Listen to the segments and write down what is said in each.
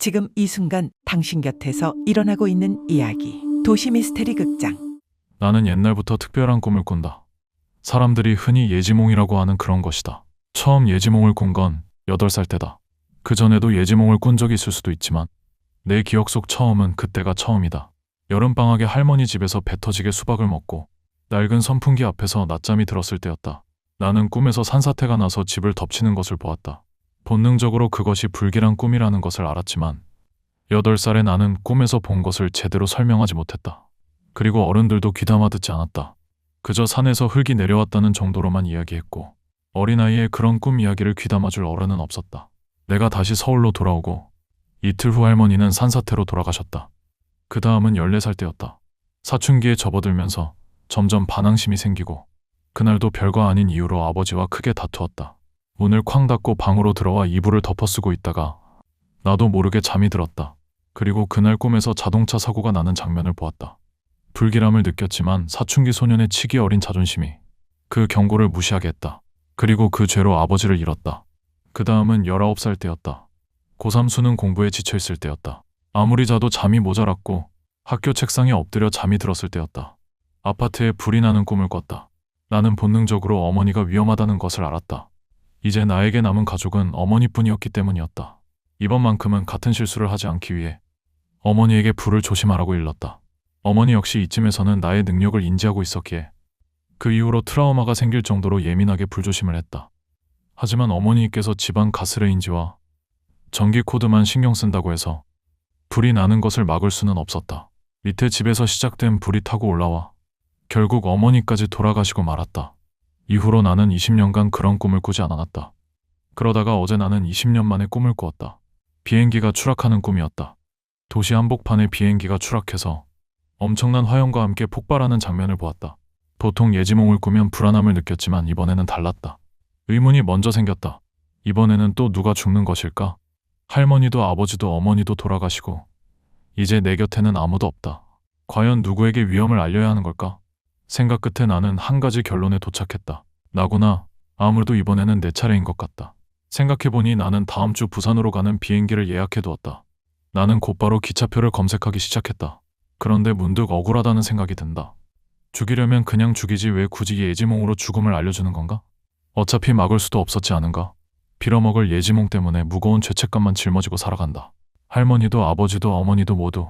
지금 이 순간 당신 곁에서 일어나고 있는 이야기. 도시 미스테리 극장. 나는 옛날부터 특별한 꿈을 꾼다. 사람들이 흔히 예지몽이라고 하는 그런 것이다. 처음 예지몽을 꾼 건 8살 때다. 그전에도 예지몽을 꾼 적이 있을 수도 있지만 내 기억 속 처음은 그때가 처음이다. 여름방학에 할머니 집에서 배 터지게 수박을 먹고 낡은 선풍기 앞에서 낮잠이 들었을 때였다. 나는 꿈에서 산사태가 나서 집을 덮치는 것을 보았다. 본능적으로 그것이 불길한 꿈이라는 것을 알았지만 8살의 나는 꿈에서 본 것을 제대로 설명하지 못했다. 그리고 어른들도 귀담아 듣지 않았다. 그저 산에서 흙이 내려왔다는 정도로만 이야기했고 어린아이의 그런 꿈 이야기를 귀담아줄 어른은 없었다. 내가 다시 서울로 돌아오고 이틀 후 할머니는 산사태로 돌아가셨다. 그 다음은 14살 때였다. 사춘기에 접어들면서 점점 반항심이 생기고 그날도 별거 아닌 이유로 아버지와 크게 다투었다. 문을 쾅 닫고 방으로 들어와 이불을 덮어쓰고 있다가 나도 모르게 잠이 들었다. 그리고 그날 꿈에서 자동차 사고가 나는 장면을 보았다. 불길함을 느꼈지만 사춘기 소년의 치기 어린 자존심이 그 경고를 무시하게 했다. 그리고 그 죄로 아버지를 잃었다. 그 다음은 19살 때였다. 고3 수능 공부에 지쳐있을 때였다. 아무리 자도 잠이 모자랐고 학교 책상에 엎드려 잠이 들었을 때였다. 아파트에 불이 나는 꿈을 꿨다. 나는 본능적으로 어머니가 위험하다는 것을 알았다. 이제 나에게 남은 가족은 어머니뿐이었기 때문이었다. 이번만큼은 같은 실수를 하지 않기 위해 어머니에게 불을 조심하라고 일렀다. 어머니 역시 이쯤에서는 나의 능력을 인지하고 있었기에 그 이후로 트라우마가 생길 정도로 예민하게 불조심을 했다. 하지만 어머니께서 집안 가스레인지와 전기 코드만 신경 쓴다고 해서 불이 나는 것을 막을 수는 없었다. 밑에 집에서 시작된 불이 타고 올라와 결국 어머니까지 돌아가시고 말았다. 이후로 나는 20년간 그런 꿈을 꾸지 않았다. 그러다가 어제 나는 20년 만에 꿈을 꾸었다. 비행기가 추락하는 꿈이었다. 도시 한복판에 비행기가 추락해서 엄청난 화염과 함께 폭발하는 장면을 보았다. 보통 예지몽을 꾸면 불안함을 느꼈지만 이번에는 달랐다. 의문이 먼저 생겼다. 이번에는 또 누가 죽는 것일까? 할머니도 아버지도 어머니도 돌아가시고 이제 내 곁에는 아무도 없다. 과연 누구에게 위험을 알려야 하는 걸까? 생각 끝에 나는 한 가지 결론에 도착했다. 나구나. 아무래도 이번에는 내 차례인 것 같다. 생각해보니 나는 다음 주 부산으로 가는 비행기를 예약해두었다. 나는 곧바로 기차표를 검색하기 시작했다. 그런데 문득 억울하다는 생각이 든다. 죽이려면 그냥 죽이지 왜 굳이 예지몽으로 죽음을 알려주는 건가? 어차피 막을 수도 없었지 않은가? 빌어먹을 예지몽 때문에 무거운 죄책감만 짊어지고 살아간다. 할머니도 아버지도 어머니도 모두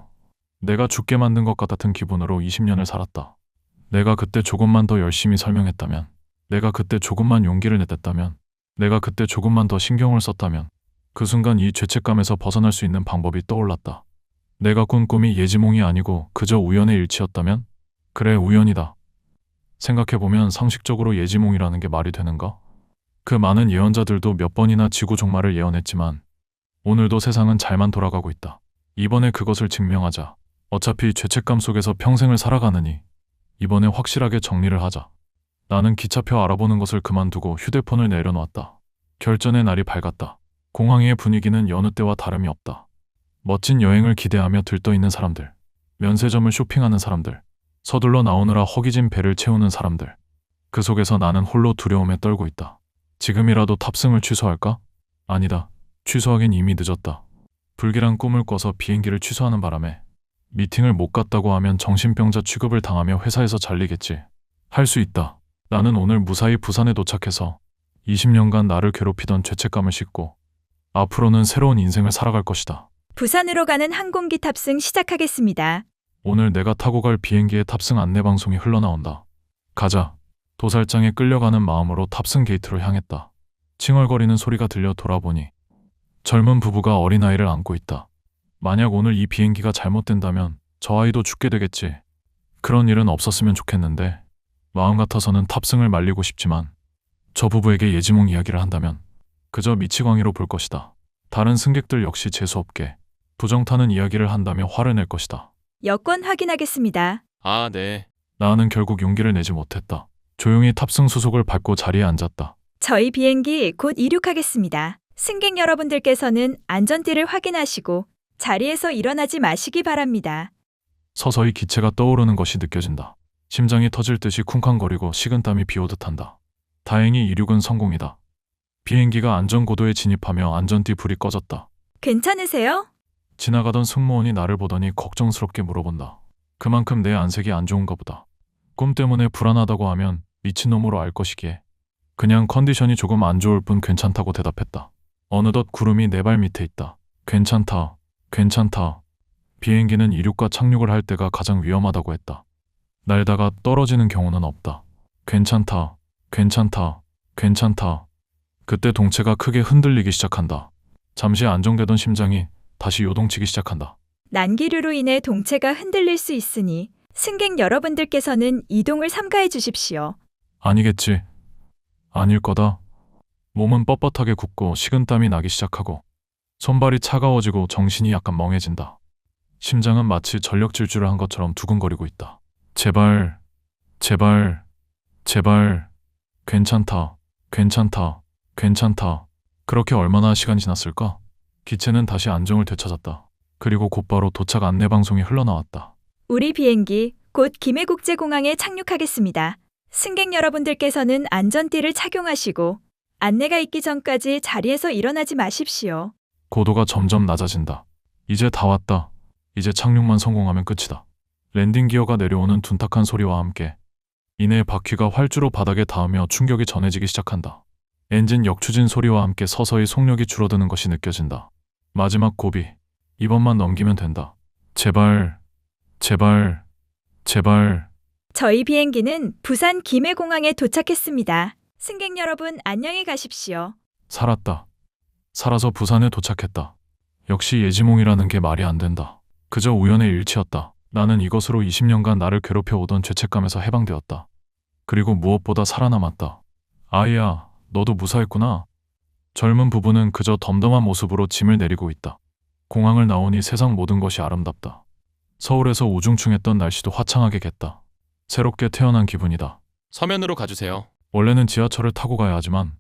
내가 죽게 만든 것 같은 기분으로 20년을 살았다. 내가 그때 조금만 더 열심히 설명했다면, 내가 그때 조금만 용기를 냈다면, 내가 그때 조금만 더 신경을 썼다면 그 순간 이 죄책감에서 벗어날 수 있는 방법이 떠올랐다. 내가 꾼 꿈이 예지몽이 아니고 그저 우연의 일치였다면? 그래, 우연이다. 생각해보면 상식적으로 예지몽이라는 게 말이 되는가? 그 많은 예언자들도 몇 번이나 지구 종말을 예언했지만 오늘도 세상은 잘만 돌아가고 있다. 이번에 그것을 증명하자. 어차피 죄책감 속에서 평생을 살아가느니 이번에 확실하게 정리를 하자. 나는 기차표 알아보는 것을 그만두고 휴대폰을 내려놓았다. 결전의 날이 밝았다. 공항의 분위기는 여느 때와 다름이 없다. 멋진 여행을 기대하며 들떠있는 사람들, 면세점을 쇼핑하는 사람들, 서둘러 나오느라 허기진 배를 채우는 사람들. 그 속에서 나는 홀로 두려움에 떨고 있다. 지금이라도 탑승을 취소할까? 아니다. 취소하긴 이미 늦었다. 불길한 꿈을 꿔서 비행기를 취소하는 바람에 미팅을 못 갔다고 하면 정신병자 취급을 당하며 회사에서 잘리겠지. 할 수 있다. 나는 오늘 무사히 부산에 도착해서 20년간 나를 괴롭히던 죄책감을 싣고 앞으로는 새로운 인생을 살아갈 것이다. 부산으로 가는 항공기 탑승 시작하겠습니다. 오늘 내가 타고 갈 비행기의 탑승 안내 방송이 흘러나온다. 가자. 도살장에 끌려가는 마음으로 탑승 게이트로 향했다. 칭얼거리는 소리가 들려 돌아보니 젊은 부부가 어린아이를 안고 있다. 만약 오늘 이 비행기가 잘못된다면 저 아이도 죽게 되겠지. 그런 일은 없었으면 좋겠는데 마음 같아서는 탑승을 말리고 싶지만 저 부부에게 예지몽 이야기를 한다면 그저 미치광이로 볼 것이다. 다른 승객들 역시 재수없게 부정타는 이야기를 한다며 화를 낼 것이다. 여권 확인하겠습니다. 아, 네. 나는 결국 용기를 내지 못했다. 조용히 탑승 수속을 밟고 자리에 앉았다. 저희 비행기 곧 이륙하겠습니다. 승객 여러분들께서는 안전띠를 확인하시고 자리에서 일어나지 마시기 바랍니다. 서서히 기체가 떠오르는 것이 느껴진다. 심장이 터질 듯이 쿵쾅거리고 식은땀이 비오듯 한다. 다행히 이륙은 성공이다. 비행기가 안전고도에 진입하며 안전띠 불이 꺼졌다. 괜찮으세요? 지나가던 승무원이 나를 보더니 걱정스럽게 물어본다. 그만큼 내 안색이 안 좋은가 보다. 꿈 때문에 불안하다고 하면 미친놈으로 알 것이기에 그냥 컨디션이 조금 안 좋을 뿐 괜찮다고 대답했다. 어느덧 구름이 내 발 밑에 있다. 괜찮다. 괜찮다. 비행기는 이륙과 착륙을 할 때가 가장 위험하다고 했다. 날다가 떨어지는 경우는 없다. 괜찮다. 괜찮다. 괜찮다. 그때 동체가 크게 흔들리기 시작한다. 잠시 안정되던 심장이 다시 요동치기 시작한다. 난기류로 인해 동체가 흔들릴 수 있으니 승객 여러분들께서는 이동을 삼가해 주십시오. 아니겠지. 아닐 거다. 몸은 뻣뻣하게 굳고 식은땀이 나기 시작하고 손발이 차가워지고 정신이 약간 멍해진다. 심장은 마치 전력 질주를 한 것처럼 두근거리고 있다. 제발, 제발, 제발, 괜찮다, 괜찮다, 괜찮다. 그렇게 얼마나 시간이 지났을까? 기체는 다시 안정을 되찾았다. 그리고 곧바로 도착 안내 방송이 흘러나왔다. 우리 비행기 곧 김해국제공항에 착륙하겠습니다. 승객 여러분들께서는 안전띠를 착용하시고 안내가 있기 전까지 자리에서 일어나지 마십시오. 고도가 점점 낮아진다. 이제 다 왔다. 이제 착륙만 성공하면 끝이다. 랜딩 기어가 내려오는 둔탁한 소리와 함께 이내 바퀴가 활주로 바닥에 닿으며 충격이 전해지기 시작한다. 엔진 역추진 소리와 함께 서서히 속력이 줄어드는 것이 느껴진다. 마지막 고비. 이번만 넘기면 된다. 제발, 제발, 제발. 저희 비행기는 부산 김해공항에 도착했습니다. 승객 여러분 안녕히 가십시오. 살았다. 살아서 부산에 도착했다. 역시 예지몽이라는 게 말이 안 된다. 그저 우연의 일치였다. 나는 이것으로 20년간 나를 괴롭혀오던 죄책감에서 해방되었다. 그리고 무엇보다 살아남았다. 아이야, 너도 무사했구나. 젊은 부부는 그저 덤덤한 모습으로 짐을 내리고 있다. 공항을 나오니 세상 모든 것이 아름답다. 서울에서 우중충했던 날씨도 화창하게 겠다. 새롭게 태어난 기분이다. 서면으로 가주세요. 원래는 지하철을 타고 가야 하지만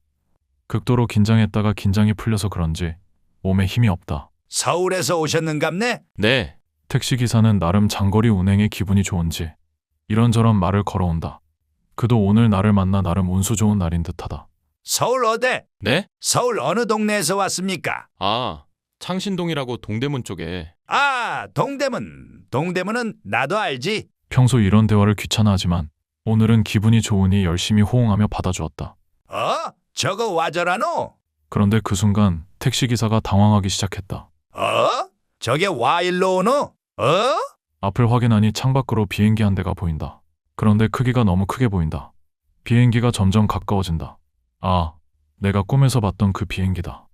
극도로 긴장했다가 긴장이 풀려서 그런지 몸에 힘이 없다. 서울에서 오셨는갑네? 네, 택시기사는 나름 장거리 운행에 기분이 좋은지 이런저런 말을 걸어온다. 그도 오늘 나를 만나 나름 운수 좋은 날인 듯하다. 서울 어디? 네? 서울 어느 동네에서 왔습니까? 아, 창신동이라고 동대문 쪽에. 아, 동대문. 동대문은 나도 알지. 평소 이런 대화를 귀찮아하지만 오늘은 기분이 좋으니 열심히 호응하며 받아주었다. 어? 저거 와저라노? 그런데 그 순간 택시기사가 당황하기 시작했다. 어? 저게 와일로 오노? 어? 앞을 확인하니 창밖으로 비행기 한 대가 보인다. 그런데 크기가 너무 크게 보인다. 비행기가 점점 가까워진다. 아, 내가 꿈에서 봤던 그 비행기다.